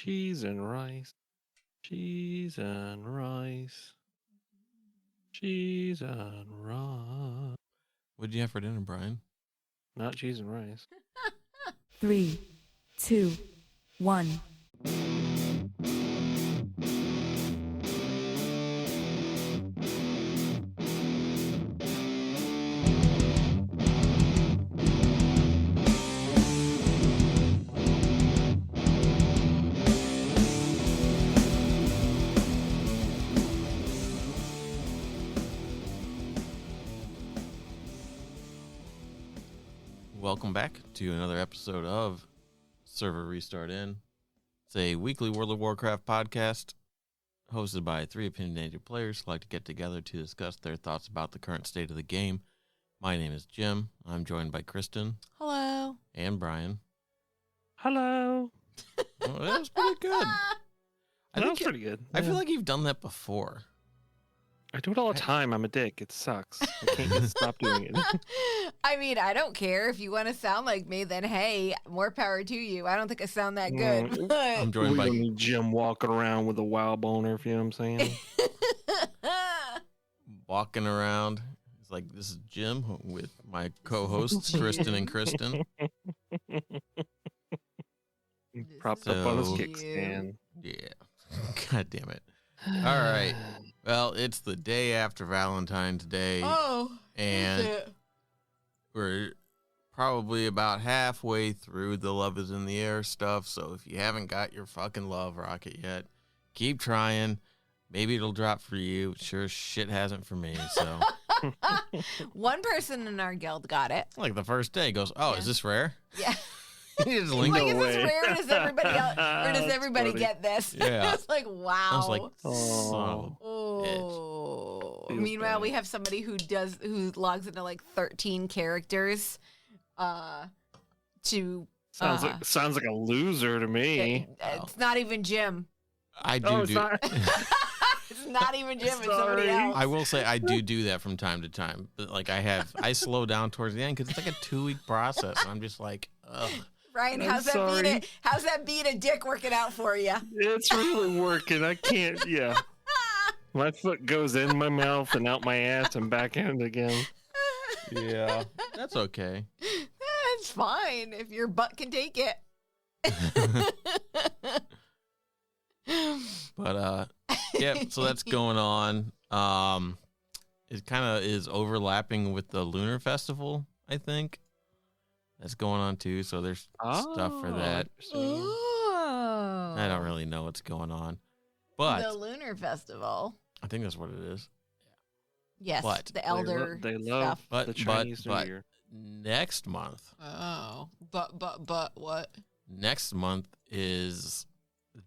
Cheese and rice. Cheese and rice. Cheese and rice. What did you have for dinner, Brian? Not cheese and rice. 3, 2, 1. Welcome back to another episode of Server Restart In. It's a weekly World of Warcraft podcast hosted by three opinionated players who like to get together to discuss their thoughts about the current state of the game. My name is Jim. I'm joined by Kristen. Hello. And Brian. Hello. Well, that was pretty good. That was pretty good. I feel like you've done that before. I do it all the time. I'm a dick. It sucks. I can't stop doing it. I mean, I don't care. If you want to sound like me, then hey, more power to you. I don't think I sound that good. I'm joined by Jim walking around with a wild boner, if you know what I'm saying. walking around. It's like, this is Jim with my co-hosts, Tristan and Kristen. Propped up on his kickstand. Yeah. God damn it. All right. Well, it's the day after Valentine's Day. Oh, and we're probably about halfway through the Love is in the Air stuff. So if you haven't got your fucking love rocket yet, keep trying. Maybe it'll drop for you. Sure shit hasn't for me. So one person in our guild got it. like the first day goes, oh, Yeah. Is this rare? Yeah. He just Like, linked is it. this rare? Or does everybody else, or does That's everybody funny. get this? Yeah. It's like, wow. I was like, Oh. son of a Oh. Feels Meanwhile, bad. we have somebody who logs into like 13 characters to Sounds like a loser to me. it's not even Jim. I do Oh, it's do. not. It's not even Jim, it's Sorry. somebody else. I will say I do that from time to time, but like I slow down towards the end because it's like a 2-week process. And I'm just like, ugh. Ryan, I'm how's sorry. that being a dick working out for you? It's really working. I can't. Yeah. My foot goes in my mouth and out my ass and back in again. Yeah, that's okay. It's fine if your butt can take it. But yeah, so that's going on. It kind of is overlapping with the Lunar Festival, I think. That's going on too. So there's stuff for that. Oh. I don't really know what's going on, but The Lunar Festival. I think that's what it is. Yes, But the elder They love stuff. But the Chinese New but Year. next month. Oh, but what? Next month is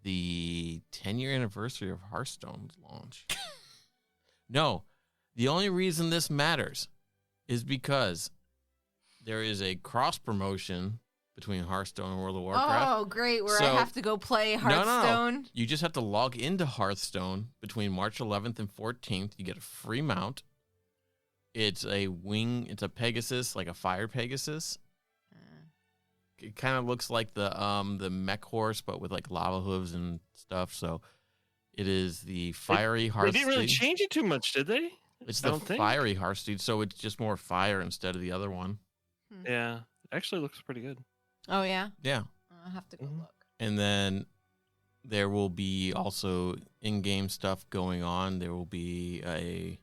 the 10-year anniversary of Hearthstone's launch. No, the only reason this matters is because there is a cross promotion between Hearthstone and World of Warcraft. Oh, great! Where So- I have to go play Hearthstone. No. You just have to log into Hearthstone between March 11th and 14th. You get a free mount. It's a Pegasus, like a fire Pegasus. It kind of looks like the mech horse, but with like lava hooves and stuff. So it is the fiery They Hearthstone. didn't really change it too much, did they? It's I the don't think. fiery Hearthstone, so it's just more fire instead of the other one. Yeah. Actually looks pretty good. Oh yeah, Yeah. I'll have to go Mhm. look. And then there will be also in-game stuff going on. There will be a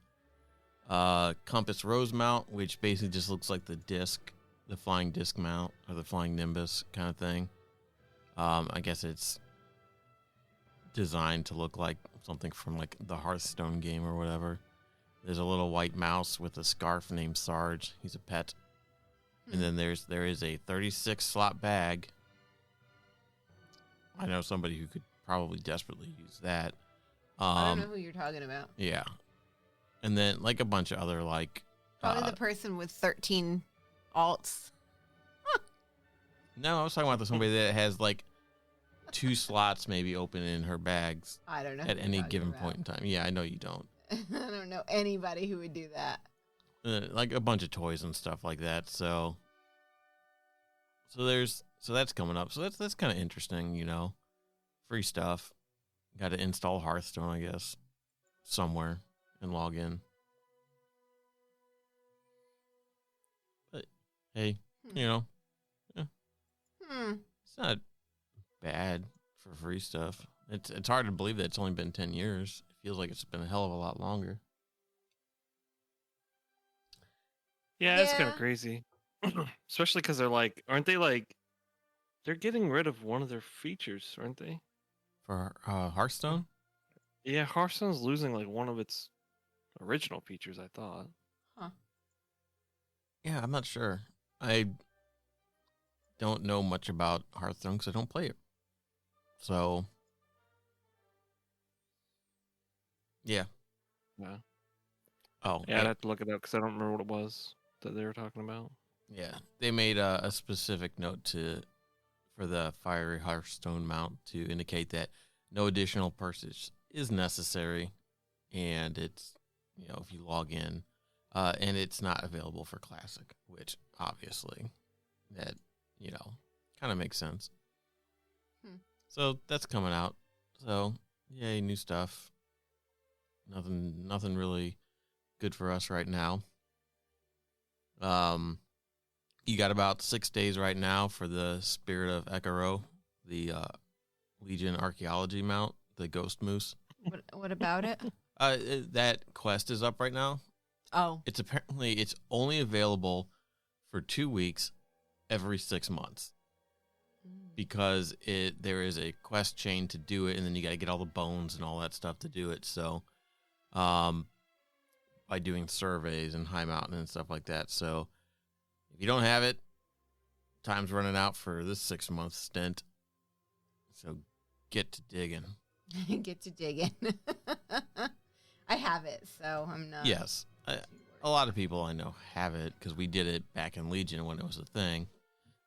Compass Rose mount, which basically just looks like the disc, the flying disc mount, or the flying Nimbus kind of thing. I guess it's designed to look like something from like the Hearthstone game or whatever. There's a little white mouse with a scarf named Sarge. He's a pet. And then there is a 36 slot bag. I know somebody who could probably desperately use that. I don't know who you're talking about. Yeah. And then like a bunch of other like Probably the person with 13 alts. no, I was talking about somebody that has like 2 slots maybe open in her bags I don't know. at any given point in time. Yeah, I know you don't. I don't know anybody who would do that. Like a bunch of toys and stuff like that. So that's coming up. So that's kind of interesting, you know. free stuff. Got to install Hearthstone, I guess, somewhere and log in. But hey, you know, it's not bad for free stuff. It's hard to believe that it's only been 10 years. It feels like it's been a hell of a lot longer. Yeah, it's kind of crazy. Especially because they're like, aren't they like, they're getting rid of one of their features, aren't they? For Hearthstone? Yeah, Hearthstone's losing like one of its original features, I thought. Huh. Yeah, I'm not sure. I don't know much about Hearthstone because I don't play it. So, yeah. Yeah. Oh, Yeah, I'd have to look it up because I don't remember what it was that they were talking about. Yeah, they made a specific note for the Fiery Hearthstone mount to indicate that no additional purchase is necessary, and it's, you know, if you log in, and it's not available for Classic, which obviously that, you know, kind of makes sense. So that's coming out. So yay, new stuff. Nothing really good for us right now. You got about 6 days right now for the Spirit of Ekaro, the Legion Archaeology mount, the Ghost Moose. What about it? That quest is up right now. Oh. It's only available for 2 weeks every 6 months. Because there is a quest chain to do it, and then you got to get all the bones and all that stuff to do it. So, by doing surveys and High Mountain and stuff like that. So, if you don't have it, time's running out for this 6-month stint. So, get to digging. Get to digging. I have it, so I'm not. Yes, a lot of people I know have it because we did it back in Legion when it was a thing.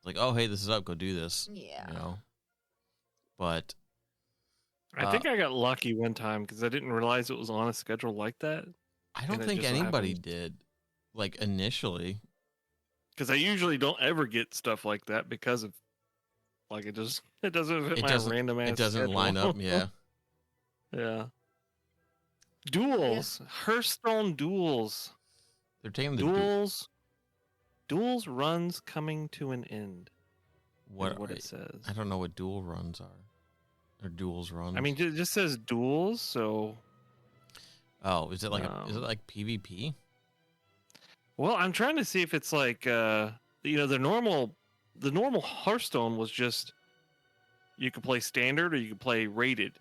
Like, oh, hey, this is up. Go do this. Yeah. You know. But I think I got lucky one time because I didn't realize it was on a schedule like that. I don't think anybody did, like, initially. Because I usually don't ever get stuff like that because of, like, it doesn't fit my random ass. It doesn't schedule. line up. Yeah. Yeah. Duels, Hearthstone duels. They're taking the Duels runs coming to an end. What it says. I don't know what duel runs are. Or duels runs. I mean, it just says duels, so. Oh, is it like PvP? Well, I'm trying to see if it's like the normal Hearthstone was just you could play standard or you could play rated,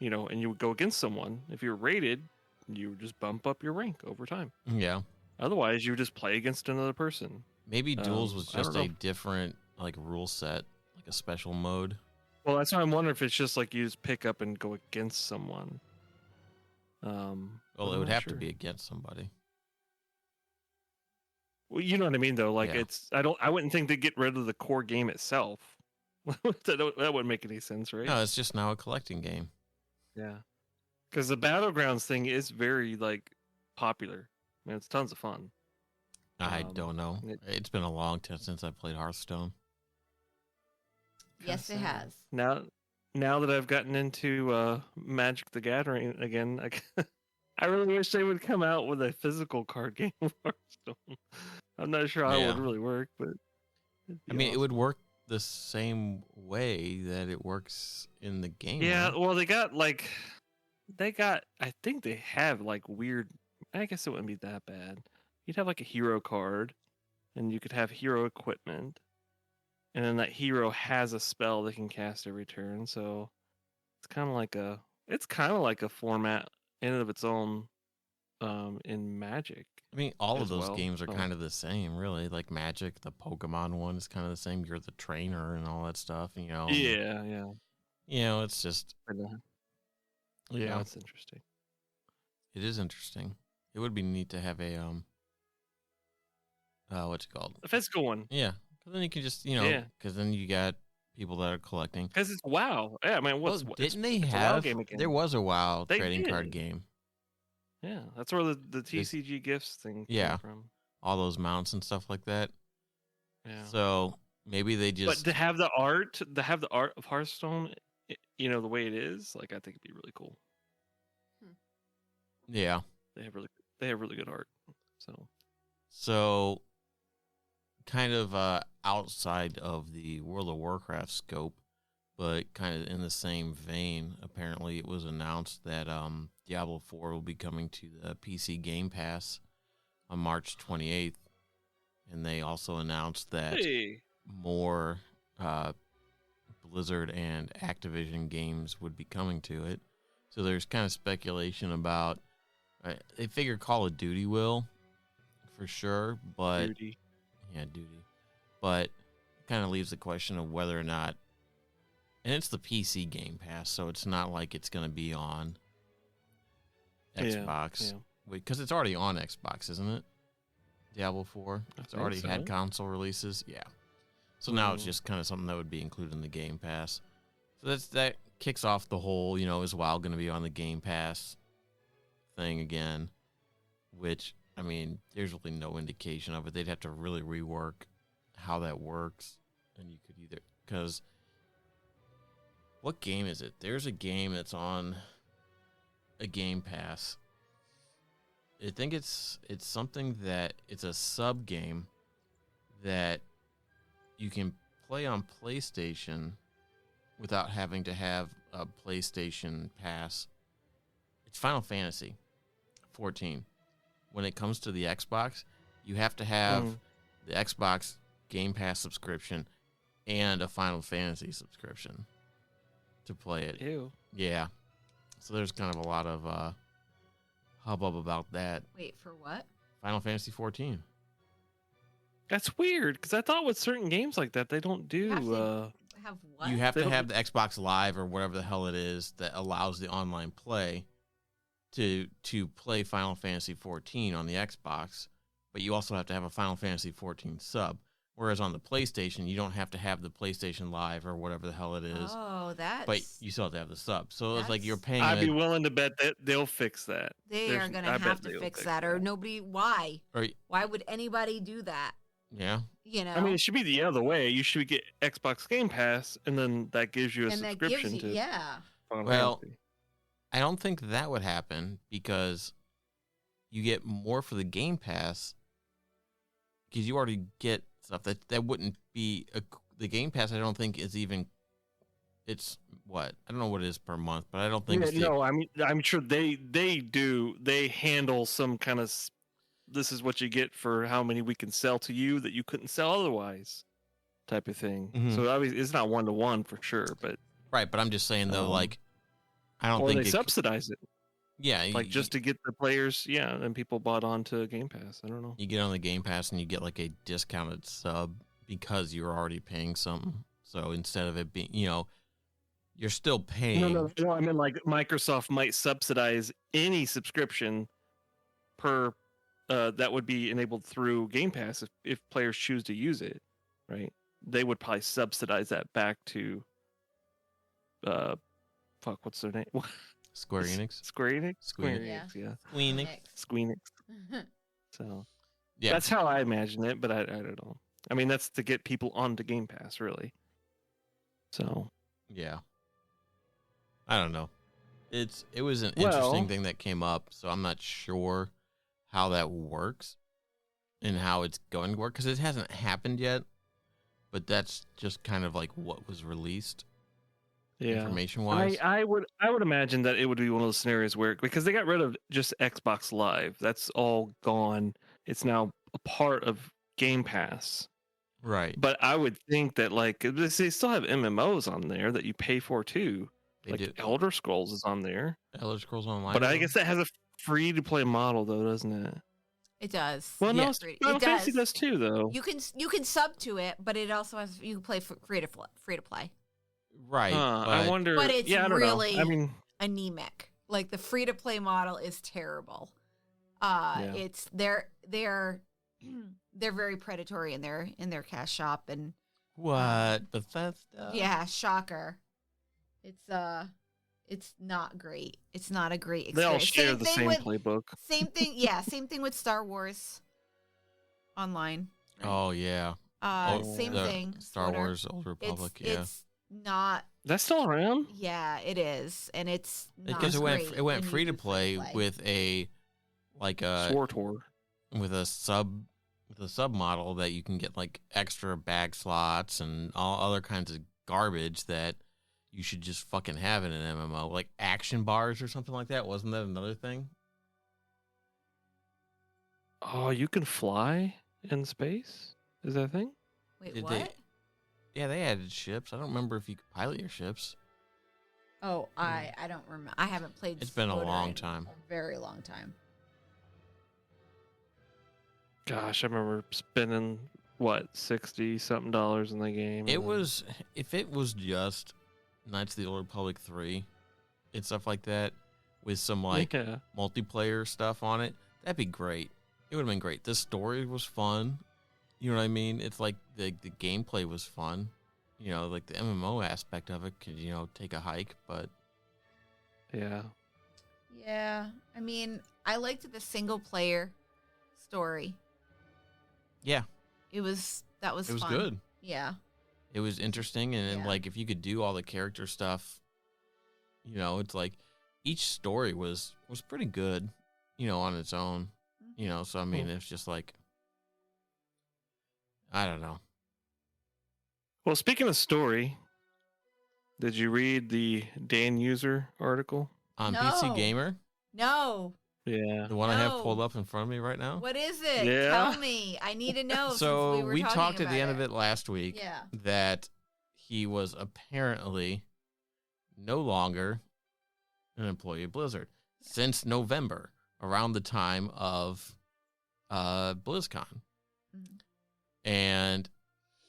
and you would go against someone. If you're rated, you would just bump up your rank over time. Yeah. Otherwise, you would just play against another person. Maybe duels was just a different rule set, like a special mode. Well, that's why I'm wondering if it's just like you just pick up and go against someone. Well, it would have to be against somebody. Well, you know what I mean, though. Like I wouldn't think to get rid of the core game itself. That wouldn't make any sense, right? No, it's just now a collecting game. Yeah, because the Battlegrounds thing is very popular. I mean, it's tons of fun. I don't know. It's been a long time since I played Hearthstone. Yes, it has. Now that I've gotten into Magic the Gathering again, I really wish they would come out with a physical card game of Hearthstone. I'm not sure how it would really work, but it would work the same way that it works in the game. Yeah, right? well, I think they have weird. I guess it wouldn't be that bad. You'd have a hero card, and you could have hero equipment, and then that hero has a spell they can cast every turn. So it's kind of like a format in and of its own in Magic. I mean, all of those games are kind of the same, really. Like Magic, the Pokemon one is kind of the same. You're the trainer and all that stuff, Yeah. It's just. Yeah, it's interesting. It is interesting. It would be neat to have a what's it called? A physical one. Yeah, because then you can just because then you got people that are collecting. Because it's WoW. Yeah, I mean, didn't they have? There was a WoW trading card game. Yeah, that's where the TCG gifts thing came from. All those mounts and stuff like that. Yeah. So maybe they just. But to have the art of Hearthstone the way it is, like I think it'd be really cool. Yeah. They have really good art. So kind of outside of the World of Warcraft scope, but kind of in the same vein, apparently it was announced that Diablo 4 will be coming to the PC Game Pass on March 28th. And they also announced that more Blizzard and Activision games would be coming to it. So there's kind of speculation about, they figure Call of Duty will, for sure, but... Duty. Yeah, Duty. But it kind of leaves the question of whether or not... And it's the PC Game Pass, so it's not like it's going to be on Xbox. Yeah. Because it's already on Xbox, isn't it? Diablo 4. It's already had console releases. Yeah. So now it's just kind of something that would be included in the Game Pass. So that kicks off the whole, is WoW going to be on the Game Pass thing again? Which, I mean, there's really no indication of it. They'd have to really rework how that works. And you could either... Because... What game is it? There's a game that's on a Game Pass. I think it's something that it's a sub game that you can play on PlayStation without having to have a PlayStation Pass. It's Final Fantasy 14. When it comes to the Xbox, you have to have the Xbox Game Pass subscription and a Final Fantasy subscription to play it. Ew. Yeah. So there's kind of a lot of hubbub about that. Wait, for what? Final Fantasy 14. That's weird, because I thought with certain games like that, they don't do... Have what? You have to have the Xbox Live or whatever the hell it is that allows the online play to play Final Fantasy 14 on the Xbox, but you also have to have a Final Fantasy 14 sub. Whereas on the PlayStation, you don't have to have the PlayStation Live or whatever the hell it is. Oh, that's... But you still have to have the sub. So it's like you're paying... I'd be willing to bet that they'll fix that. They are going to have to fix that, or nobody... Why? Why would anybody do that? Yeah. I mean, it should be the other way. You should get Xbox Game Pass, and then that gives you a subscription to... Yeah. Well, I don't think that would happen, because you get more for the Game Pass, because you already get stuff that wouldn't be the Game Pass. I don't think is even. It's what I don't know what it is per month, but I don't think. I mean, I'm sure they handle some kind of. This is what you get for how many we can sell to you that you couldn't sell otherwise, type of thing. Mm-hmm. So obviously it's not 1-to-1 for sure, but right. But I'm just saying though, like I don't think they subsidize it. Yeah, like just to get the players, and people bought onto Game Pass. I don't know. You get on the Game Pass and you get like a discounted sub because you're already paying something. So instead of it being, you're still paying. No, I mean like Microsoft might subsidize any subscription per that would be enabled through Game Pass if players choose to use it, right? They would probably subsidize that back to what's their name? Square Enix? Square Enix? Square Enix, yeah. Squeenix. So, yeah. That's how I imagine it, but I don't know. I mean, that's to get people onto Game Pass, really. So. Yeah. I don't know. It was an interesting thing that came up, so I'm not sure how that works and how it's going to work, because it hasn't happened yet, but that's just kind of like what was released. Information wise, I would imagine that it would be one of those scenarios where, because they got rid of just Xbox Live, that's all gone. It's now a part of Game Pass, right? But I would think that like they still have MMOs on there that you pay for too. They do. Elder Scrolls is on there. Elder Scrolls Online, but I guess that has a free to play model though, doesn't it? It does. Well, no, Final Fantasy does too, though. You can sub to it, but it also has you can play for free to play. Right. I wonder. But it's really know. anemic. Like the free to play model is terrible. It's they're very predatory in their cash shop and Bethesda. Yeah, shocker. It's not great. It's not a great experience. They all share the same playbook. Same thing. Yeah, same thing with Star Wars Online. Right? Oh yeah. Same thing. Star Wars Old Republic. It's not That's still around? Yeah, it is, and it's not Because great it went when you free to do play with a SWTOR. with a sub model that you can get like extra bag slots and all other kinds of garbage that you should just fucking have in an MMO, like action bars or something like that. Wasn't that another thing? Oh, you can fly in space? Is that a thing? Wait, Did what? they- Yeah, they added ships. I don't remember if you could pilot your ships. Oh, I don't remember. I haven't played. It's been a SWTOR long in time. A very long time. Gosh, I remember spending what, $60 something in the game. It and then- was, if it was just Knights of the Old Republic 3 and stuff like that with some like yeah. multiplayer stuff on it, that'd be great. It would have been great. The story was fun. You know what I mean? It's like the gameplay was fun. You know, like the MMO aspect of it could, take a hike, but Yeah. Yeah, I mean, I liked the single player story. yeah, That was it was fun. good. Yeah. It was interesting, and then, Yeah. like if you could do all the character stuff, it's like each story was pretty good, on its own. So I mean, it's just like I don't know. Well, speaking of story, did you read the Danuser article? On No. PC Gamer, No. Yeah. the one I have No. pulled up in front of me right now. What is it? Yeah. Tell me. I need to know. So since we talking talked at the about end of it last week Yeah. that he was apparently no longer an employee of Blizzard since November, around the time of BlizzCon. Mhm. And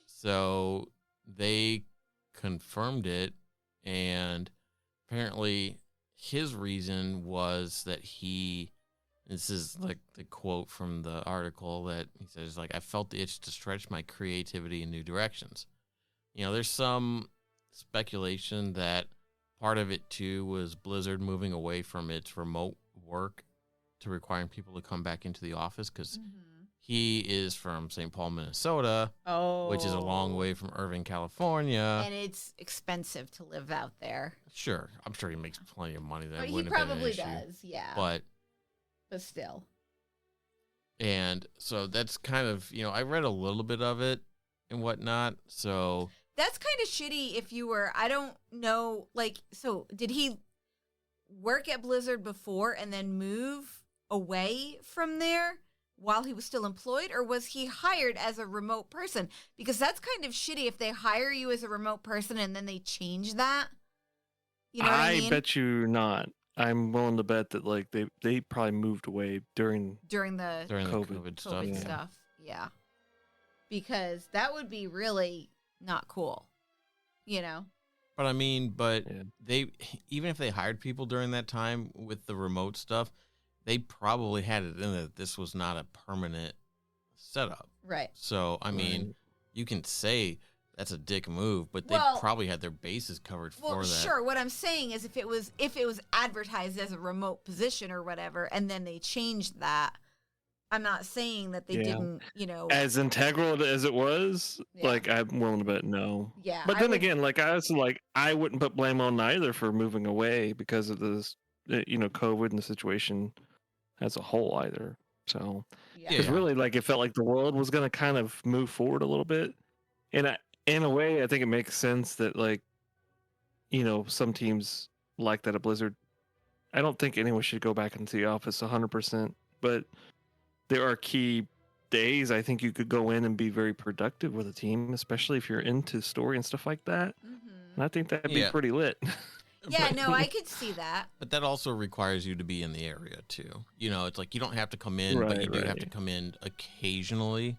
so they confirmed it, and apparently his reason was that this is like the quote from the article, that he says, like, I felt the itch to stretch my creativity in new directions. There's some speculation that part of it too was Blizzard moving away from its remote work to requiring people to come back into the office, because he is from St. Paul, Minnesota, Oh. which is a long way from Irvine, California. And it's expensive to live out there. Sure, I'm sure he makes plenty of money. That But he wouldn't have been an probably issue. does, yeah. But still. and so that's kind of, I read a little bit of it and whatnot. So That's kind of shitty if you were, I don't know, like, so did he work at Blizzard before and then move away from there while he was still employed, or was he hired as a remote person? Because that's kind of shitty if they hire you as a remote person and then they change that. You know what I mean? bet you not. I'm willing to bet that like they probably moved away during During the during COVID. the COVID stuff. COVID yeah. stuff. Yeah. Because that would be really not cool. But I mean, Yeah. they, even if they hired people during that time with the remote stuff, they probably had it in that this was not a permanent setup. Right. So, I mean, Right. you can say that's a dick move, but they Well- probably had their bases covered Well, for that. sure. What I'm saying is if it was advertised as a remote position or whatever, and then they changed that, I'm not saying that they Yeah. didn't, As integral as it was, Yeah. like I'm willing to bet no. yeah. But I then would- again, like I wouldn't put blame on neither for moving away because of this, COVID and the situation as a whole either. So yeah. because Yeah. really, like it felt like the world was going to kind of move forward a little bit, and in a way, I think it makes sense that like, some teams like that at Blizzard. I don't think anyone should go back into the office 100%, but there are key days I think you could go in and be very productive with a team, especially if you're into story and stuff like that. Mhm. And I think that'd Yeah. be pretty lit. Yeah, But- no, I could see that. But that also requires you to be in the area too. It's like you don't have to come in, but you Right, do have right. to come in occasionally.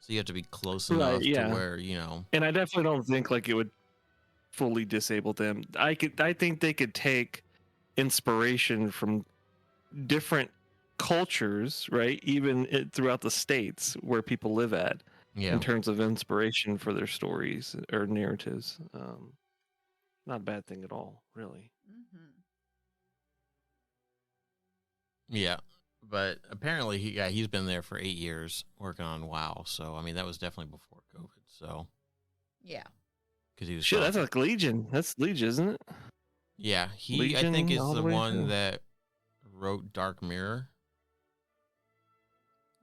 So you have to be close Right, enough yeah. to where, And I definitely don't think like it would fully disable them. I think they could take inspiration from different cultures, right? Even throughout the states where people live at, yeah. in terms of inspiration for their stories or narratives. Not a bad thing at all, really. Mhm. Yeah. But apparently he's been there for 8 years working on WoW. So I mean that was definitely before COVID. So Yeah. because he was Shit, that's talking. like Legion. That's Legion, isn't it? Yeah, I Legion think is all the the way one through. that wrote Dark Mirror,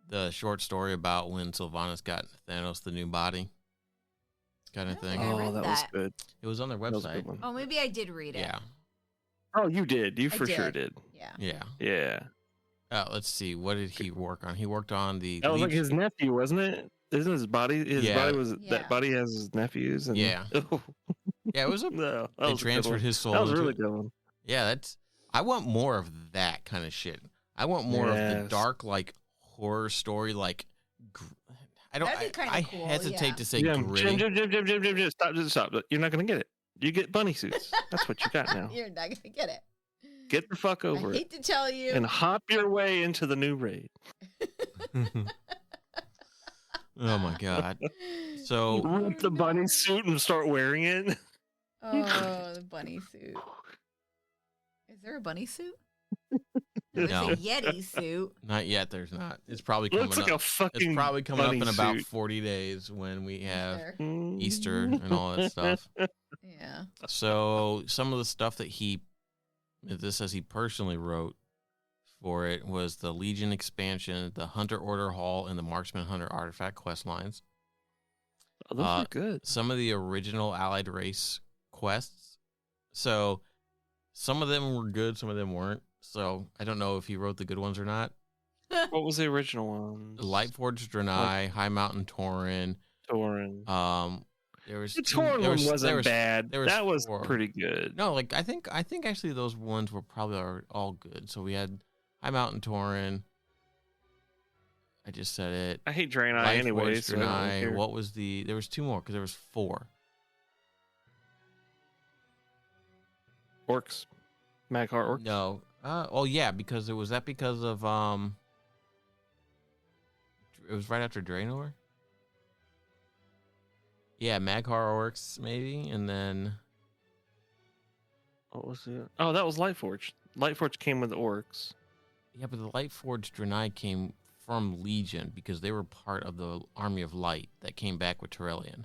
the short story about when Sylvanas got Thanos the new body, kind of I thing. think I Oh, read that was that. good. It was on their That was a good website. one. Oh, maybe I did read it. Yeah, Oh, you did. You I for sure did. did. Yeah. yeah. Yeah. Let's see. What did he work on? He worked on the That was like Legion. his nephew, wasn't it? Isn't his body? His Yeah. body was Yeah. that body has his nephews and Yeah. Oh, Yeah, it was a. no, that They was a good transferred one. his soul That was a into really it. good one. Yeah, that's. I want more of that kind of shit. I want more of the Yes. dark, like horror story, like. I don't. That'd be kinda I cool, hesitate yeah. to say Jim, gritty. Jim, stop. You're not gonna get it. You get bunny suits. That's what you got now. You're not gonna get it. Get the fuck over I it hate to tell you. and hop your way into the new raid. Oh my god! So Rip the bunny suit and start wearing it. Oh, the bunny suit. Is there a bunny suit? There's No. a Yeti suit. not yet. There's not. It's probably coming Looks like up. a fucking. It's probably coming up bunny in about suit. 40 days when we have There. Easter and all that stuff. Yeah. So some of the stuff that this says he personally wrote for it was the Legion expansion, the Hunter Order Hall, and the Marksman Hunter Artifact quest lines. Oh, those are good. Some of the original Allied Race quests. So some of them were good, some of them weren't. So I don't know if he wrote the good ones or not. What was the original one? Lightforged Draenei, High Mountain Tauren. Tauren. There was The two- Tauren there one was- there wasn't was- bad. there was That was 4. pretty good. No, like I think actually those ones were probably all good. So we had High Mountain Tauren. I just said it. I hate Draenei Lightforged anyway. So I don't Draenei. care. What was there was 2 more because there was 4. Orcs, Maghar orcs. No. Yeah, because because of it was right after Draenor. Yeah, Maghar orcs maybe, and then What was it? Oh, that was Lightforged. Lightforged came with orcs. yeah, but the Lightforged Draenei came from Legion because they were part of the Army of Light that came back with Tyrellian.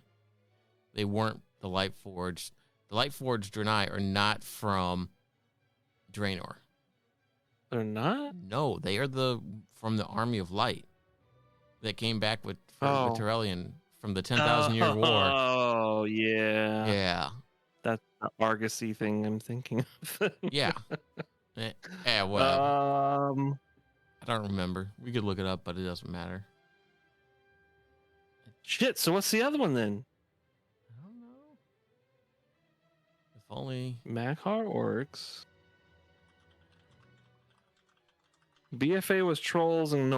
They weren't the Lightforged. The Lightforged Draenei are not from Draenor. They're not. No, they are from the Army of Light that came back with Oh. Tyrellian from the 10,000 Year War. Oh yeah. Yeah, That's the Argosy thing I'm thinking of. yeah. Well, Um. I don't remember. We could look it up, but it doesn't matter. Shit. So what's the other one then? I don't know. If only. Maghar orcs. BFA was trolls and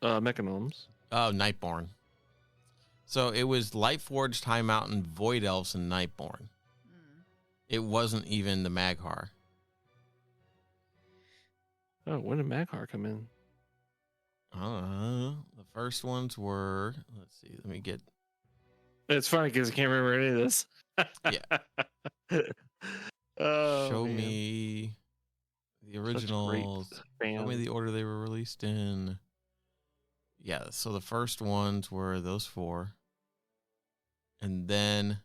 mechanomes. Oh, Nightborn. So it was Lightforged, High Mountain, Void Elves, and Nightborn. Hmm. It wasn't even the Maghar. Oh, when did Maghar come in? The first ones were. Let's see. Let me get. It's funny because I can't remember any of this. Yeah. Oh, Show man. me the Such great originals. Show me fans. the order they were released in. Yeah, so the first ones were those 4. And then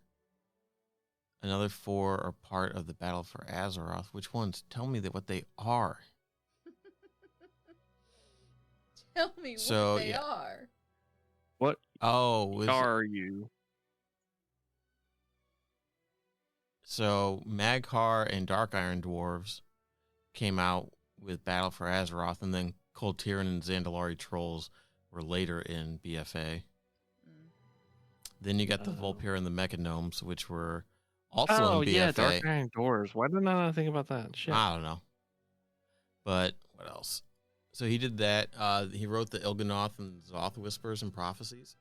another 4 are part of the Battle for Azeroth. Which ones? Tell me what they are. Tell me So, what they yeah. are. What Oh, are you? so Maghar and Dark Iron Dwarves came out with Battle for Azeroth, and then Koltiran and Zandalari Trolls were later in BFA. Mm. Then you got the Oh. Vulpir and the Mechanomes, which were also Oh in yeah, BFA. Dark Iron Doors. Why did I not think about that? Shit. I don't know. But what else? So he did that. He wrote the Il'gynoth and Zoth Whispers and Prophecies.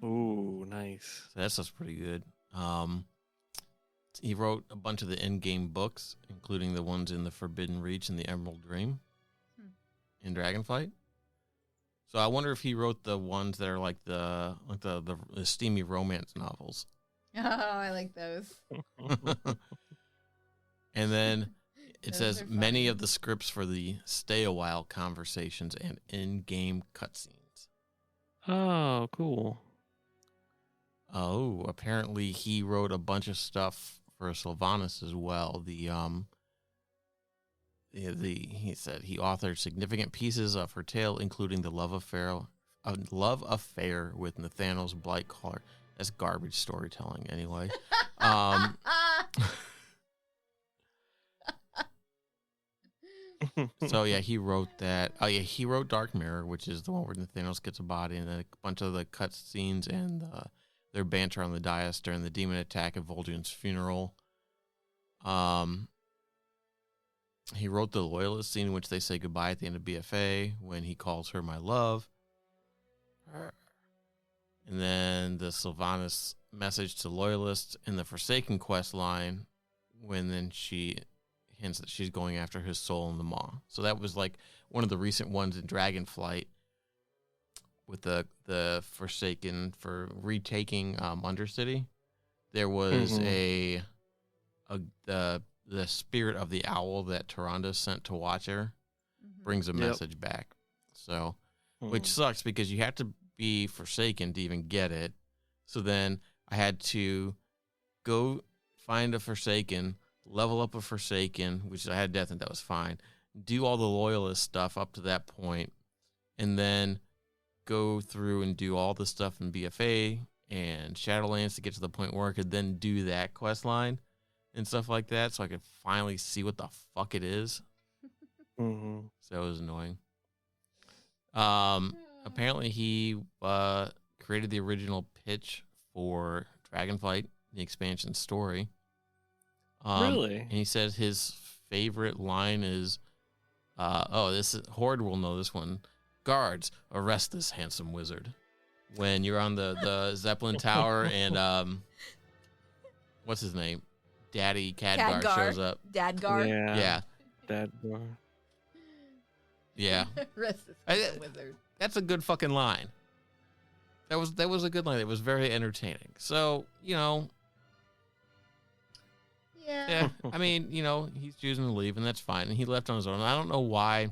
Mm. Ooh, nice. So that stuff's pretty good. He wrote a bunch of the in-game books, including the ones in the Forbidden Reach and the Emerald Dream in Dragonflight. So I wonder if he wrote the ones that are like the steamy romance novels. Oh, I like those. And then it Those says are many funny. of the scripts for the Stay a While conversations and in-game cutscenes. Oh, cool. Oh, apparently he wrote a bunch of stuff for Sylvanas as well. He said he authored significant pieces of her tale, including the love affair with Nathaniel's Blightcaller. That's garbage storytelling, anyway. So yeah, he wrote that. Oh yeah, he wrote Dark Mirror, which is the one where Nathaniel gets a body, and then a bunch of the cut scenes and their banter on the dais during the demon attack at Vol'jin's funeral. He wrote the Loyalist scene in which they say goodbye at the end of BFA when he calls her my love. And then the Sylvanas message to Loyalists in the Forsaken quest line when then she hints that she's going after his soul in the maw. So that was like one of the recent ones in Dragonflight with the Forsaken for retaking Undercity. There was the spirit of the owl that Tyrande sent to watch her brings a message back. So, which sucks because you have to be Forsaken to even get it. So then I had to go find a Forsaken, level up a Forsaken, which I had death and that was fine. Do all the Loyalist stuff up to that point, and then go through and do all the stuff in BFA and Shadowlands to get to the point where I could then do that quest line and stuff like that, so I could finally see what the fuck it is. So that was annoying. Apparently he created the original pitch for Dragonflight, the expansion story. Really? And he said his favorite line is, Horde will know this one. Guards, arrest this handsome wizard. When you're on the Zeppelin Tower and what's his name? Daddy Khadgar shows up. Dadgar. Yeah. Dadgar. Yeah. Arrest this handsome wizard. That's a good fucking line. That was a good line. It was very entertaining. So, Yeah. yeah. I mean, he's choosing to leave, and that's fine. And he left on his own. I don't know why.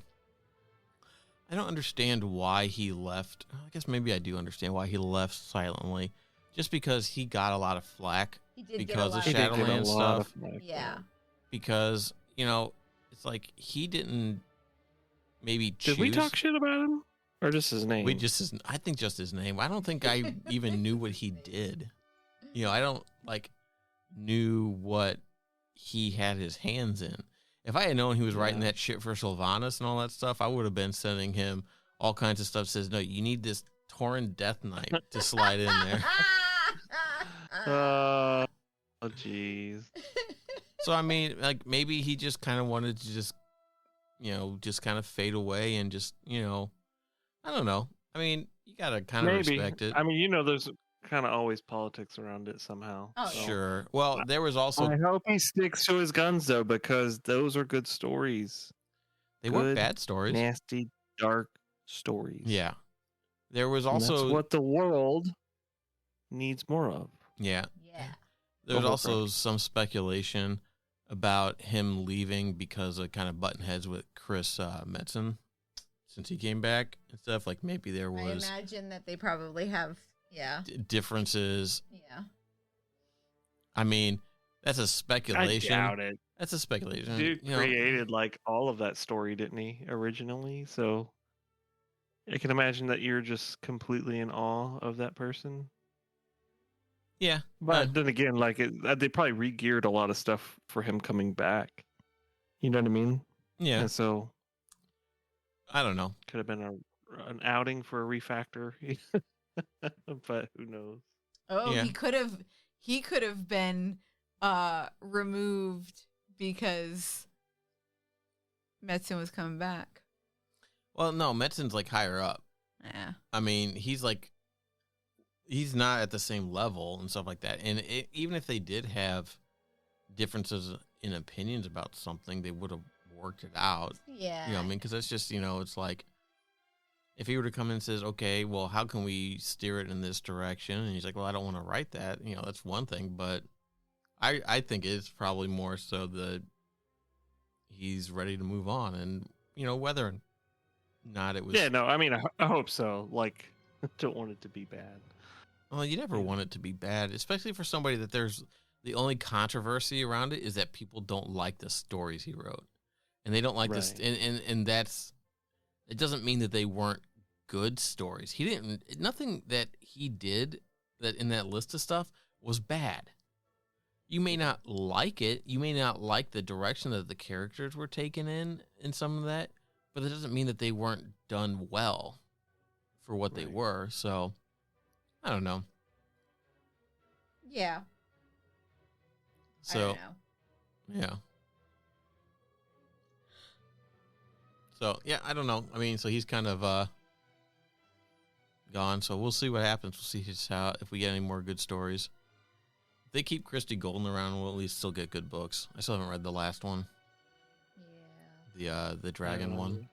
I don't understand why he left. I guess maybe I do understand why he left silently. Just because he got a lot of flack because of Shadowlands stuff. Yeah. Because, it's like he didn't maybe choose. Did we talk shit about him? Or just his name? I think just his name. I don't think I even knew what he did. I don't knew what he had his hands in. If I had known he was writing that shit for Sylvanas and all that stuff, I would have been sending him all kinds of stuff. Says, no, you need this Tauren Death Knight to slide in there. Oh, jeez. So, I mean, maybe he just kind of wanted to just kind of fade away and just, I don't know. I mean, you got to kind of respect it. I mean, there's kind of always politics around it somehow. Oh, so. Sure. Well, there was also... I hope he sticks to his guns, though, because those are good stories. They weren't bad stories. Nasty, dark stories. Yeah. There was also... And that's what the world needs more of. Yeah. Yeah. There was also some speculation about him leaving because of kind of button heads with Chris Metzen since he came back and stuff. Like maybe there was... I imagine that they probably have... Yeah. Differences. Yeah. I mean, that's a speculation. I doubt it. That's a speculation. Dude created all of that story, didn't he, originally? So I can imagine that you're just completely in awe of that person. Yeah. But then again, they probably re-geared a lot of stuff for him coming back. You know what I mean? Yeah. And so I don't know. Could have been an outing for a refactor. But who knows? Oh, yeah. he could have been removed because Metzen was coming back. Well, no, Metzen's higher up. Yeah. I mean, he's not at the same level and stuff like that. And even if they did have differences in opinions about something, they would have worked it out. Yeah. You know what I mean? Because that's just, it's like, if he were to come in and says, okay, well, how can we steer it in this direction? And he's like, well, I don't want to write that. That's one thing. But I think it's probably more so that he's ready to move on. And, whether or not it was... Yeah, no, I mean, I hope so. I don't want it to be bad. Well, you never want it to be bad, especially for somebody that there's the only controversy around it is that people don't like the stories he wrote, and they don't like this, and that's it doesn't mean that they weren't good stories. He didn't nothing that he did that in that list of stuff was bad. You may not like it, you may not like the direction that the characters were taken in some of that, but that doesn't mean that they weren't done well for what they were. So I don't know. Yeah. So, I don't know. yeah. So, yeah, I don't know. I mean, so he's kind of gone. So we'll see what happens. We'll see if we get any more good stories. If they keep Christy Golden around, we'll at least still get good books. I still haven't read the last one. Yeah. The dragon one.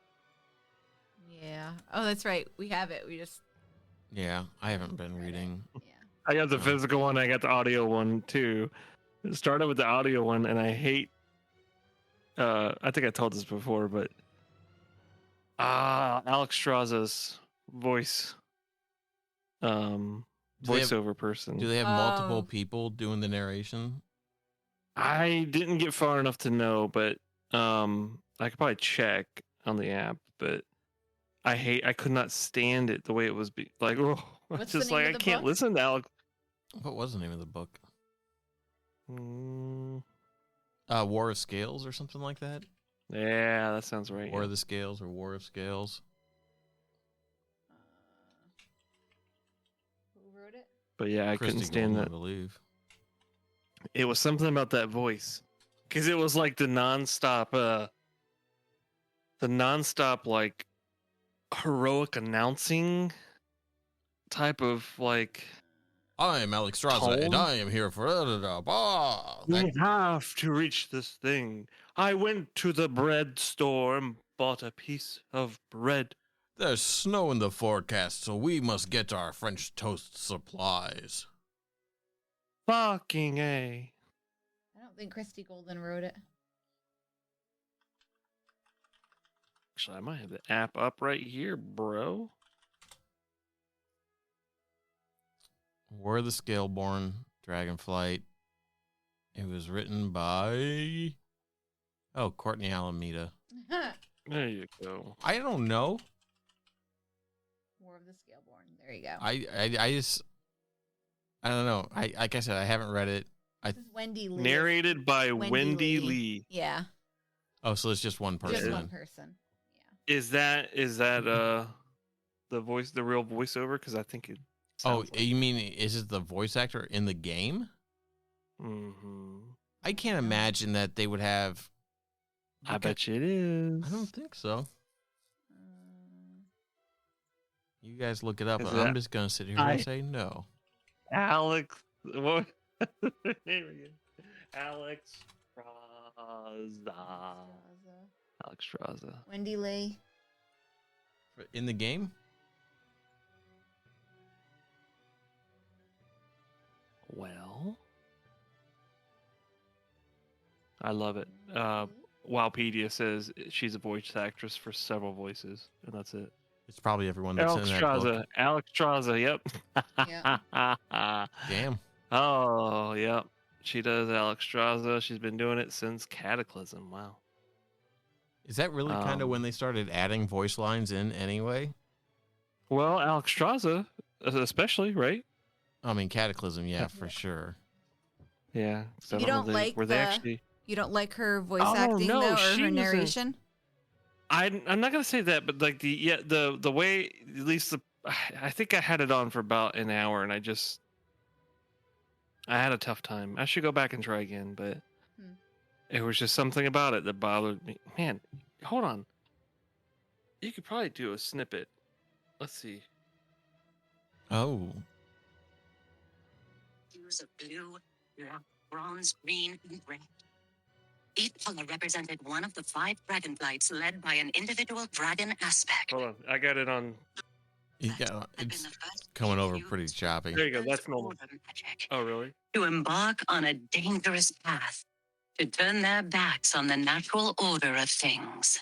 Yeah. Oh, that's right. We have it. We just. Yeah, I haven't been reading. Yeah. I got the physical one. I got the audio one too. It started with the audio one, and I hate. I think I told this before, but Alex Straza's voice, voiceover person. Do they have multiple people doing the narration? I didn't get far enough to know, but I could probably check on the app. But I could not stand it the way it was. What's just the name like of I the can't book? listen to Alex. What was the name of the book? Mm, War of Scales or something like that? yeah, that sounds right. War of the Scales or War of Scales. Who wrote it? But yeah, I couldn't Christy stand Golden, that. I believe. It was something about that voice, because it was like the nonstop like heroic announcing type of like. I am Alex Straza, and Tone? I am here for We have to reach this thing. I went to the bread store and bought a piece of bread. There's snow in the forecast, so we must get our French toast supplies. Fucking A. I don't think Christy Golden wrote it. Actually, I might have the app up right here, bro. War of the Scaleborn, Dragonflight. It was written by Courtney Alameda. There you go. I don't know. War of the Scaleborn. There you go. I don't know. Like I said, I haven't read it. This is Wendy Lee. Narrated by Wendy Lee. Yeah. Oh, so it's just one person. Just one then. person. Is that the voice, the real voiceover? Because I think it. Oh, sounds like you mean is it the voice actor in the game? Mm-hmm. I can't imagine that they would have. I bet you it is. I don't think so. You guys look it up. Is I'm that- just gonna sit here and say no. Alex. What? Name again. Alex Straza. Alex Straza. Wendy Lee. In the game? Well, I love it. Wowpedia says she's a voice actress for several voices, and that's it. It's probably everyone that's Alex in that Straza. book. Alex Straza. Yep. Yeah. Damn. Oh, yep. She does Alex Straza. She's been doing it since Cataclysm. Wow. Is that really kind of when they started adding voice lines in anyway? Well, Alex Straza, especially, right? I mean, Cataclysm, yeah, for sure. Yeah. You don't like were they actually? You don't like her voice Oh, acting no, though, or she her was narration? I'm not gonna say that, but like the way, at least I think I had it on for about an hour, and I had a tough time. I should go back and try again, but it was just something about it that bothered me. Man, hold on. You could probably do a snippet. Let's see. Oh. Hues of blue, black, bronze, green, and red. Each color represented one of the 5 dragonflights led by an individual dragon aspect. Hold on, I got it on. It's coming over pretty choppy. There you go. That's normal. Magic, Oh, really? to embark on a dangerous path, to turn their backs on the natural order of things.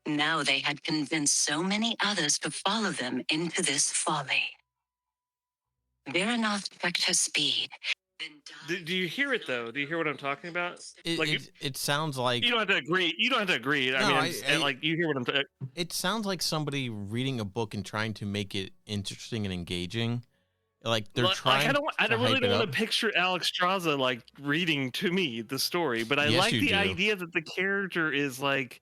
Now they had convinced so many others to follow them into this folly. Veranoth checked her speed. Do you hear it though? Do you hear what I'm talking about? It sounds like You don't have to agree. You don't have to agree. I No, mean, I'm just, like you hear what I'm. it sounds like somebody reading a book and trying to make it interesting and engaging. Like they're trying. I to really hype don't it want up. to picture Alex Straza like reading to me the story, but I Yes, like you the do. idea that the character is like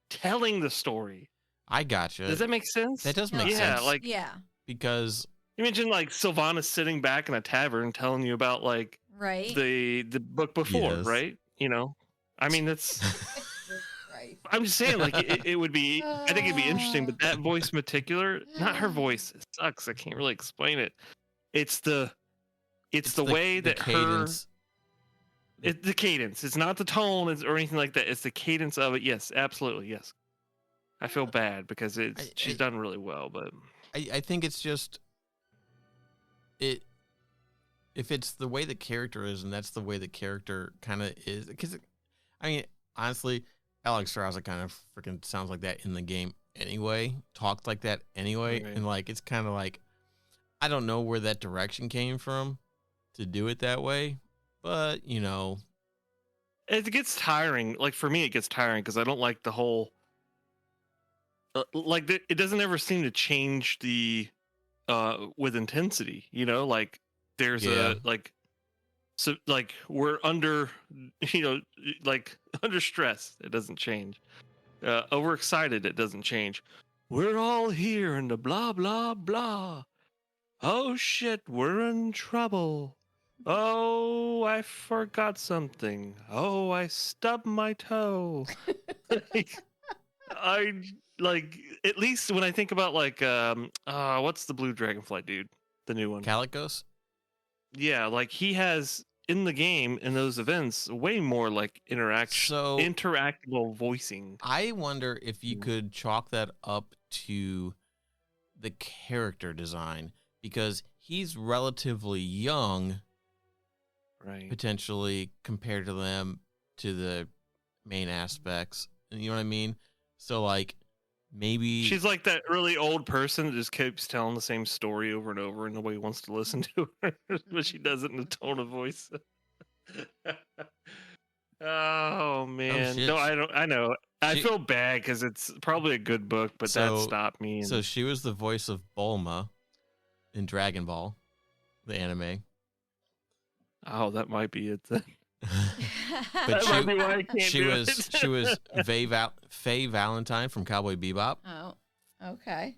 telling the story. I gotcha. Does that make sense? That does make Yeah, sense. like Yeah. Because imagine like Sylvana sitting back in a tavern telling you about like Right. the book before, Yes. right? You know, I mean that's. Right. I'm just saying, like it would be. I think it'd be interesting, but that voice in particular, not her voice. It sucks. I can't really explain it. It's the way that cadence. the cadence. It's not the tone or anything like that. It's the cadence of it. Yes, absolutely. Yes. I feel bad because she's done really well, but I think it's just it. If it's the way the character is, and that's the way the character kind of is, because I mean, honestly, Alex Straza kind of freaking sounds like that in the game anyway. Talks like that anyway, Right. and like it's kind of like I don't know where that direction came from to do it that way, but you know, it gets tiring. Like for me, it gets tiring because I don't like the whole. It doesn't ever seem to change the with intensity. You know, like there's Yeah. so like we're under, you know, like under stress. It doesn't change. Overexcited. It doesn't change. We're all here and the blah blah blah. Oh shit, we're in trouble. Oh, I forgot something. Oh, I stubbed my toe. I like at least when I think about like what's the blue dragonfly dude? The new one. Calicos. Yeah, like he has in the game in those events way more like So interactable voicing. I wonder if you could chalk that up to the character design because he's relatively young, Right. potentially compared to them to the main aspects. You know what I mean? So like maybe She's like that really old person that just keeps telling the same story over and over and nobody wants to listen to her, but she does it in a tone of voice. Oh man. shit. No, I don't I know. I She- feel bad because it's probably a good book, but that So- stopped me. And So she was the voice of Bulma in Dragon Ball, the anime. oh, that might be it then. But That she- might be why I can't she do was it. she was Faye Valentine from Cowboy Bebop. Oh, okay.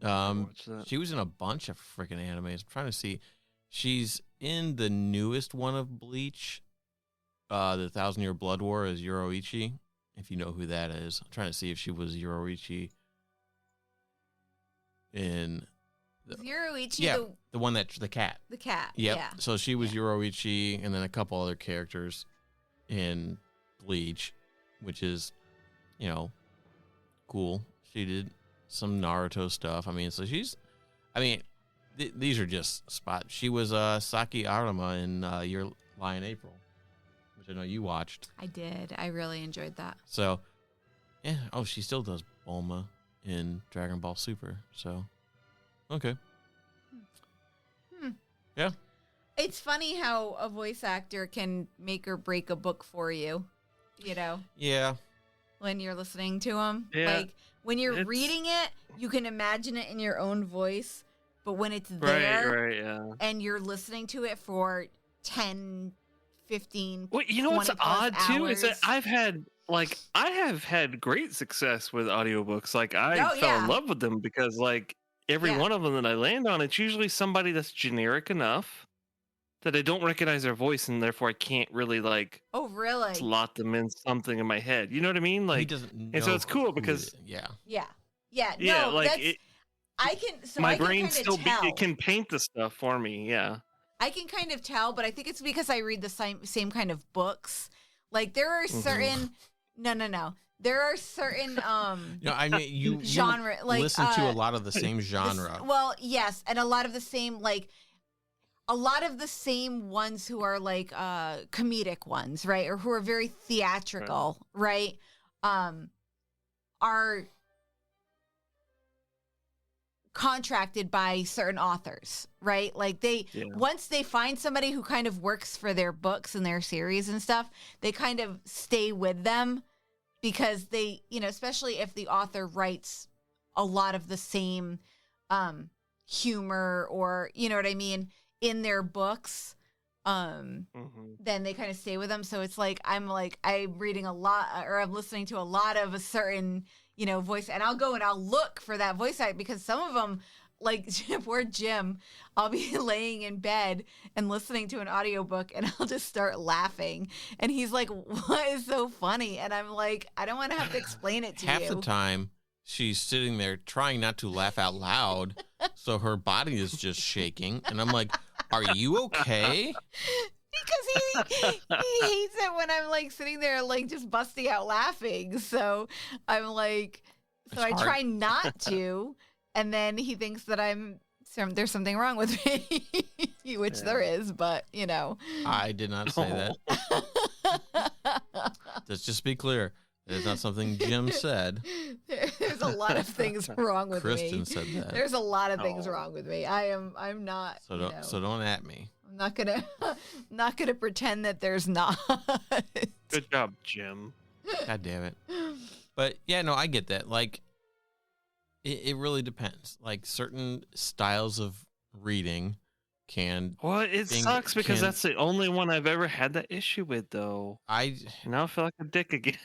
Watch that. She was in a bunch of freaking animes. I'm trying to see. She's in the newest one of Bleach, the 1,000-Year Blood War as Yoruichi. If you know who that is, I'm trying to see if she was Yoruichi in Zeroichi, yeah, the one the cat. the cat. Yep. Yeah. So she was Yoruichi, and then a couple other characters in Bleach, which is, you know, cool. She did some Naruto stuff. I mean, so she's, I mean, these are just spots. She was Saki Arama in Your Lie in April, which I know you watched. I did. I really enjoyed that. So, yeah. Oh, she still does Bulma in Dragon Ball Super. So, okay. Yeah. It's funny how a voice actor can make or break a book for you, you know, Yeah. when you're listening to them. Yeah, Like when you're it's- reading it, you can imagine it in your own voice, but when it's there Right, yeah. and you're listening to it for 10, 15, Well, you know what's 20 plus odd too is that hours. I have had great success with audiobooks. Like I Oh, fell in yeah. love with them because like every Yeah. one of them that I land on, it's usually somebody that's generic enough that I don't recognize their voice and therefore I can't really like Oh, really? slot them in something in my head. You know what I mean? He Like doesn't know and so it's cool who because- it is. Yeah. Yeah. Yeah. yeah, No, like that's, it, I can, so my I can brain kind still of tell. it can paint the stuff for me. Yeah. I can kind of tell, but I think it's because I read the same kind of books. Like there are certain no. There are certain No, I mean you genre like listen to a lot of the same genre. Well, yes, and a lot of the same ones who are like comedic ones, right? Or who are very theatrical, right? Are contracted by certain authors, right? Like once they find somebody who kind of works for their books and their series and stuff, they kind of stay with them because they, especially if the author writes a lot of the same humor or, you know what I mean, in their books, then they kind of stay with them. So it's like I'm reading a lot, or I'm listening to a lot of a certain, voice, and I'll go and I'll look for that voice act because some of them, like poor Jim, I'll be laying in bed and listening to an audiobook and I'll just start laughing. And he's like, what is so funny? And I'm like, I don't want to have to explain it to you. Half the time, she's sitting there trying not to laugh out loud, so her body is just shaking. And I'm like, are you okay? Because he hates it when I'm like sitting there like just busting out laughing. So I'm like, I try not to. And then he thinks that there's something wrong with me, which there is, but I did not say that. Let's just be clear. It's not something Jim said. There's a lot of things wrong with me. Kristen said that. There's a lot of things wrong with me. I'm not. So don't at me. I'm not gonna pretend that there's not. Good job, Jim. God damn it. But yeah, no, I get that. Like, it really depends. Like, certain styles of reading can. Well, it sucks because that's the only one I've ever had that issue with, though. Now I feel like a dick again.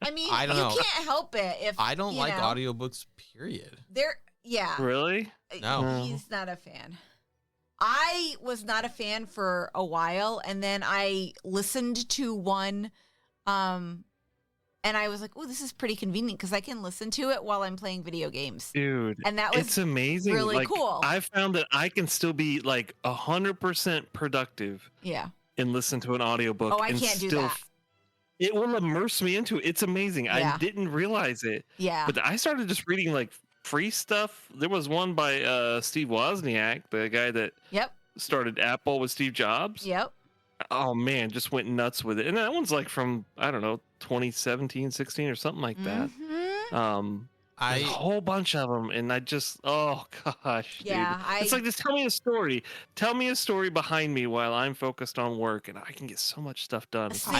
I mean, I don't know. You can't help it if I don't like audiobooks, period. Yeah. Really? No. He's not a fan. I was not a fan for a while, and then I listened to one, and I was like, "Oh, this is pretty convenient because I can listen to it while I'm playing video games." Dude, and that was it's amazing. really cool. I found that I can still be like 100% productive. Yeah. And listen to an audiobook. Oh, I can't do that. It will immerse me into it. It's amazing. Yeah. I didn't realize it. Yeah. But I started just reading like free stuff. There was one by Steve Wozniak, the guy that started Apple with Steve Jobs. Yep. Oh man, just went nuts with it. And that one's like from, I don't know, 2017, 16 or something like that. There's a whole bunch of them, and I just, oh gosh, yeah, dude. It's like, just tell me a story. Tell me a story behind me while I'm focused on work, and I can get so much stuff done. See,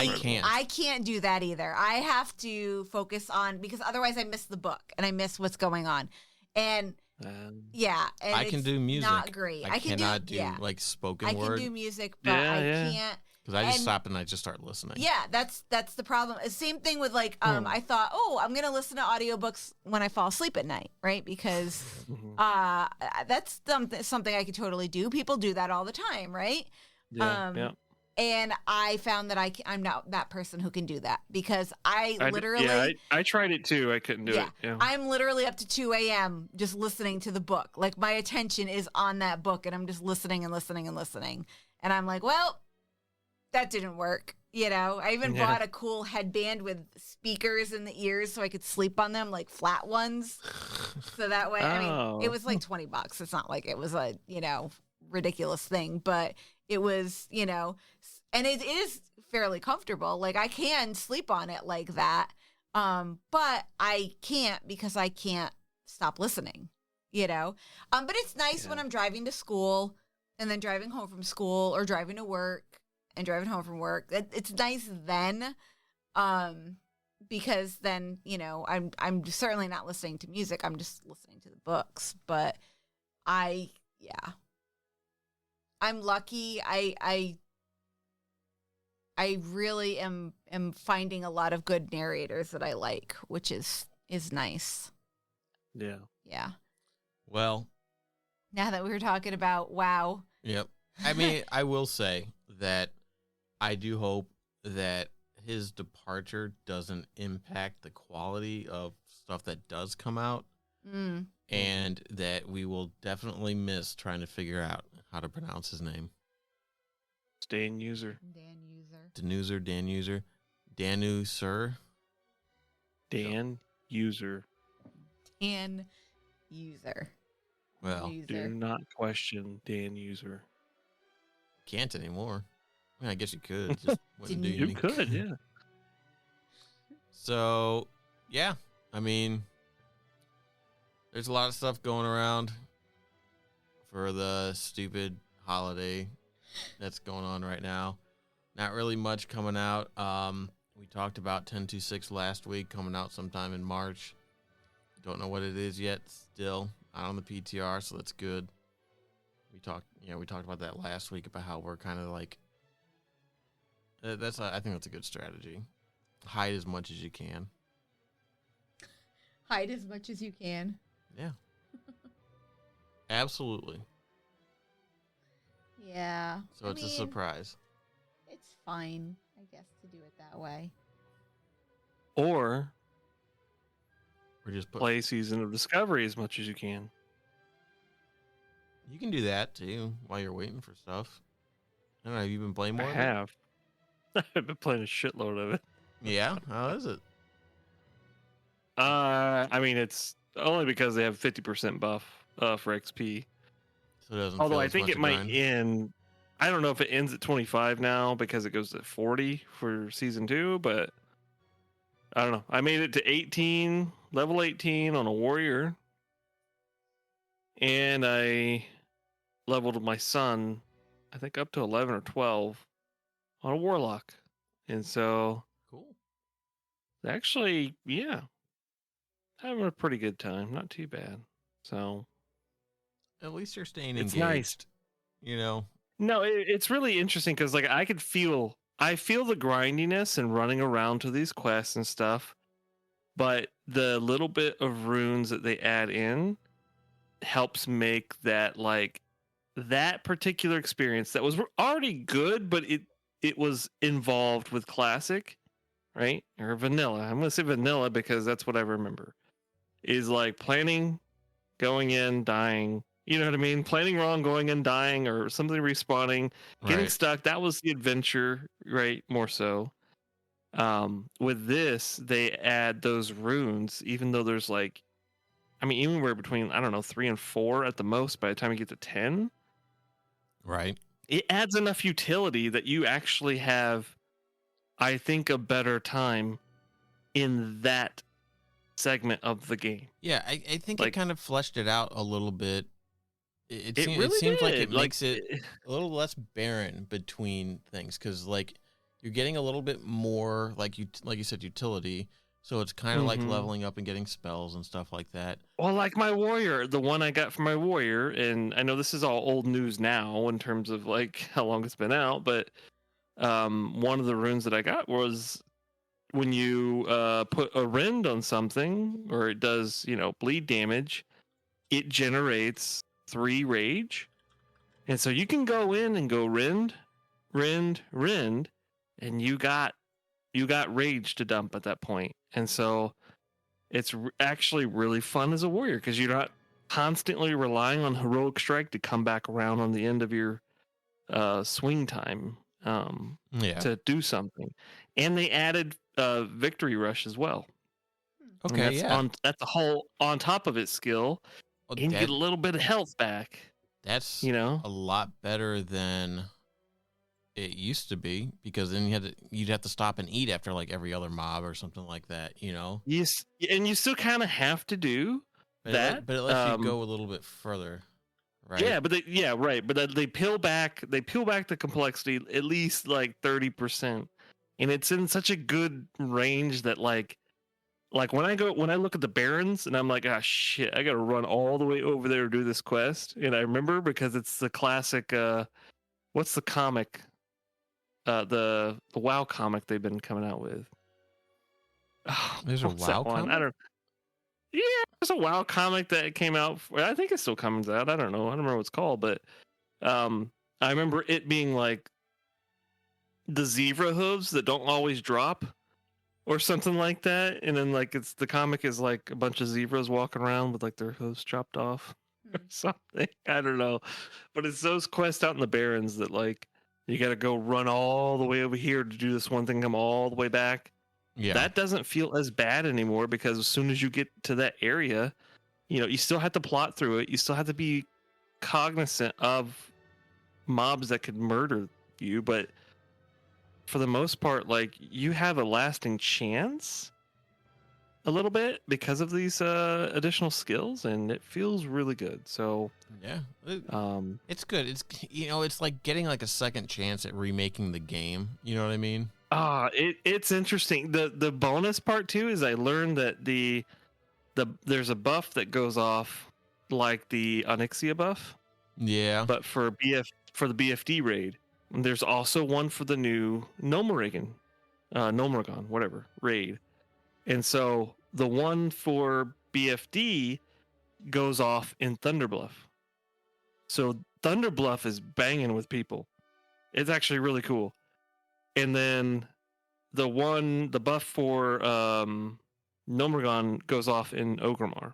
I can't do that either. I have to focus on, because otherwise I miss the book and I miss what's going on. And and I can do music. Not great. I cannot do like spoken word. I can do music, but I can't. Because I just stop and I just start listening. Yeah, that's the problem. Same thing with like, I thought, I'm going to listen to audiobooks when I fall asleep at night, right? Because that's something I could totally do. People do that all the time, right? Yeah. And I found that I'm not that person who can do that because I tried it too. I couldn't do it. Yeah. I'm literally up to 2 a.m. just listening to the book. Like, my attention is on that book and I'm just listening and listening and listening. And I'm like, well, that didn't work. I even bought a cool headband with speakers in the ears so I could sleep on them, like flat ones. So that way, I mean, it was like $20. It's not like it was a, ridiculous thing, but it was, and it is fairly comfortable. Like, I can sleep on it like that. But I can't because I can't stop listening, But it's nice when I'm driving to school and then driving home from school, or driving to work and driving home from work. It's nice then, because then, I'm certainly not listening to music. I'm just listening to the books. But I'm lucky. I really am finding a lot of good narrators that I like, which is nice. Yeah. Yeah. Well, now that we were talking about WoW. Yep. I mean, I will say that I do hope that his departure doesn't impact the quality of stuff that does come out, and that we will definitely miss trying to figure out how to pronounce his name. Danuser. Danuser. Well, do not question Danuser. Can't anymore. I mean, I guess you could. Just wouldn't do You anything. could, yeah. So, yeah. I mean, There's a lot of stuff going around for the stupid holiday that's going on right now. Not really much coming out. We talked about 1026 last week, coming out sometime in March. Don't know what it is yet. Still not on the PTR, so that's good. We talked about that last week about how we're kind of like. I think that's a good strategy. Hide as much as you can. Hide as much as you can. Yeah. Absolutely. Yeah. So it's a surprise. It's fine, I guess, to do it that way. Or just play Season of Discovery as much as you can. You can do that too while you're waiting for stuff. I don't know. Have you been playing more? I have. I've been playing a shitload of it. Yeah. How is it? I mean, it's only because they have 50% buff for XP. So it doesn't. Although feel I as think much it a might grind. end. I don't know if it ends at 25 now because it goes to 40 for season 2, but I don't know. I made it to 18, level 18 on a warrior, and I leveled my son, I think up to 11 or 12 on a warlock. And so Cool. actually, yeah, having a pretty good time. Not too bad. So At least you're staying it's engaged. nice. You know. No, it's really interesting because like I feel the grindiness and running around to these quests and stuff, but the little bit of runes that they add in helps make that like that particular experience that was already good, but it was involved with classic, right? Or vanilla. I'm gonna say vanilla because that's what I remember. Is like planning, going in, dying. You know what I mean? Planning wrong, going in, dying, or something respawning, getting Right. stuck. That was the adventure, right? More so. With this, they add those runes, even though there's like, I mean, anywhere between, I don't know, 3 and 4 at the most by the time you get to 10. Right. It adds enough utility that you actually have, I think, a better time in that segment of the game. Yeah, I think it Like- kind of fleshed it out a little bit. It really seems like did. it makes it a little less barren between things because like you're getting a little bit more like you said utility. So it's kind of like Mhm. leveling up and getting spells and stuff like that. Well, like my warrior, the one I got for my warrior, and I know this is all old news now in terms of like how long it's been out, but one of the runes that I got was when you put a rend on something or it does, bleed damage, it generates 3 rage. And so you can go in and go rend, and you got rage to dump at that point. And so it's actually really fun as a warrior because you're not constantly relying on heroic strike to come back around on the end of your swing time to do something. And they added victory rush as well. And Okay, yeah. That's a whole on top of its skill, Well, and you get a little bit of health back. That's You know, a lot better than it used to be because then you'd have to stop and eat after like every other mob or something like that, you know. yes, and you still kind of have to do But that. but it lets you go a little bit further, right? Yeah, but right. But they peel back the complexity at least like 30%, and it's in such a good range that like when I look at the barons and I'm like, ah, shit, I gotta run all the way over there to do this quest, and I remember because it's the classic. What's the comic? The WoW comic they've been coming out with. Oh, There's a what's that WoW one? comic? I don't. Yeah, there's a WoW comic that came out. I think it still comes out. I don't know. I don't remember what it's called, but I remember it being like the zebra hooves that don't always drop, or something like that. And then like the comic is like a bunch of zebras walking around with like their hooves chopped off or something. I don't know, but it's those quests out in the Barrens that like you got to go run all the way over here to do this one thing, come all the way back. Yeah. That doesn't feel as bad anymore because as soon as you get to that area, you still have to plot through it. You still have to be cognizant of mobs that could murder you, but for the most part, like you have a lasting chance a little bit because of these additional skills, and it feels really good. So Yeah. um, It's good. It's it's like getting like a second chance at remaking the game. You know what I mean? it's interesting. The bonus part too is I learned that there's a buff that goes off like the Onyxia buff, Yeah. but for the BFD raid. And there's also one for the new Nomragon, whatever raid. And so the one for BFD goes off in Thunderbluff. So Thunderbluff is banging with people. It's actually really cool. And then the buff for Nomragon goes off in Ogrimmar.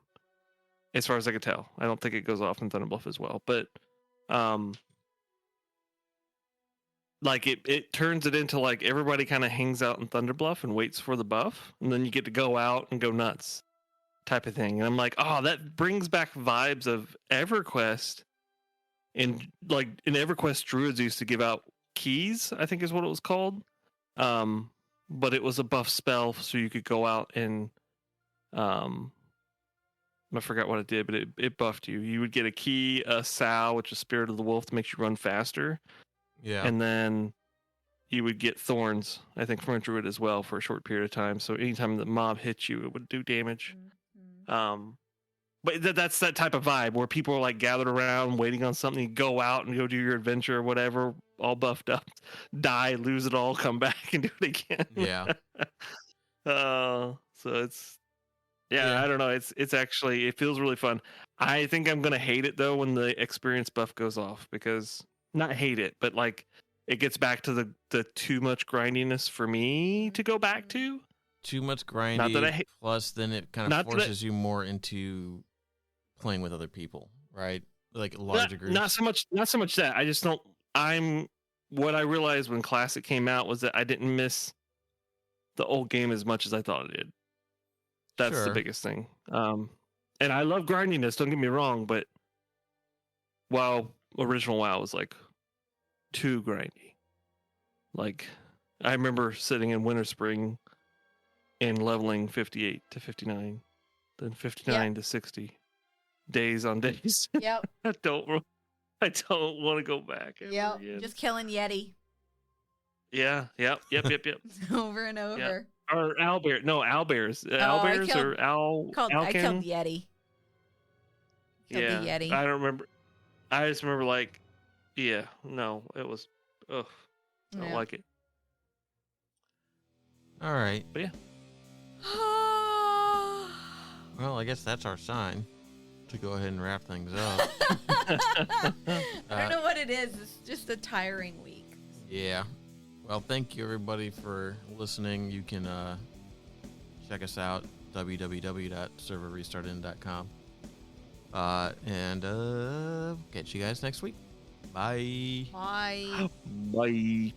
As far as I could tell. I don't think it goes off in Thunderbluff as well. But like it turns it into like everybody kind of hangs out in Thunderbluff and waits for the buff, and then you get to go out and go nuts type of thing. And I'm like, oh, that brings back vibes of EverQuest. And like in EverQuest, druids used to give out keys, I think is what it was called. But it was a buff spell, so you could go out and I forgot what it did, but it buffed you. You would get a key, a sow, which is Spirit of the Wolf, that makes you run faster. Yeah. And then you would get thorns, I think, from a druid as well for a short period of time. So anytime the mob hits you, it would do damage. But that's that type of vibe where people are like gathered around waiting on something. You go out and go do your adventure or whatever, all buffed up, die, lose it all, come back and do it again. Yeah. So it's yeah, I don't know. It's actually it feels really fun. I think I'm gonna hate it though when the experience buff goes off, because not hate it, but like it gets back to the too much grindiness for me to go back to. Too much grindy. Not that I hate, plus, then it kind of forces you more into playing with other people, right? Like larger groups. Not so much that. I just don't. What I realized when Classic came out was that I didn't miss the old game as much as I thought I did. That's the biggest thing. And I love grindiness. Don't get me wrong, but original WoW was like too grindy. Like I remember sitting in Winter Spring and leveling 58 to 59, then 59 to 60, days on days. Yep. I don't want to go back. Yep. Just killing Yeti. Yeah. Yep. Over and over. Yep. Or owlbear. No, owlbears. Owlbears or owl. I killed Yeti. Killed the Yeti. I don't remember. I just remember like, no, it was. Ugh, I don't like it. All right. But yeah. Well, I guess that's our sign to go ahead and wrap things up. I don't know what it is. It's just a tiring week. Yeah. Well, thank you everybody for listening. You can check us out, www.serverrestartin.com. And catch you guys next week. Bye. Bye. Bye.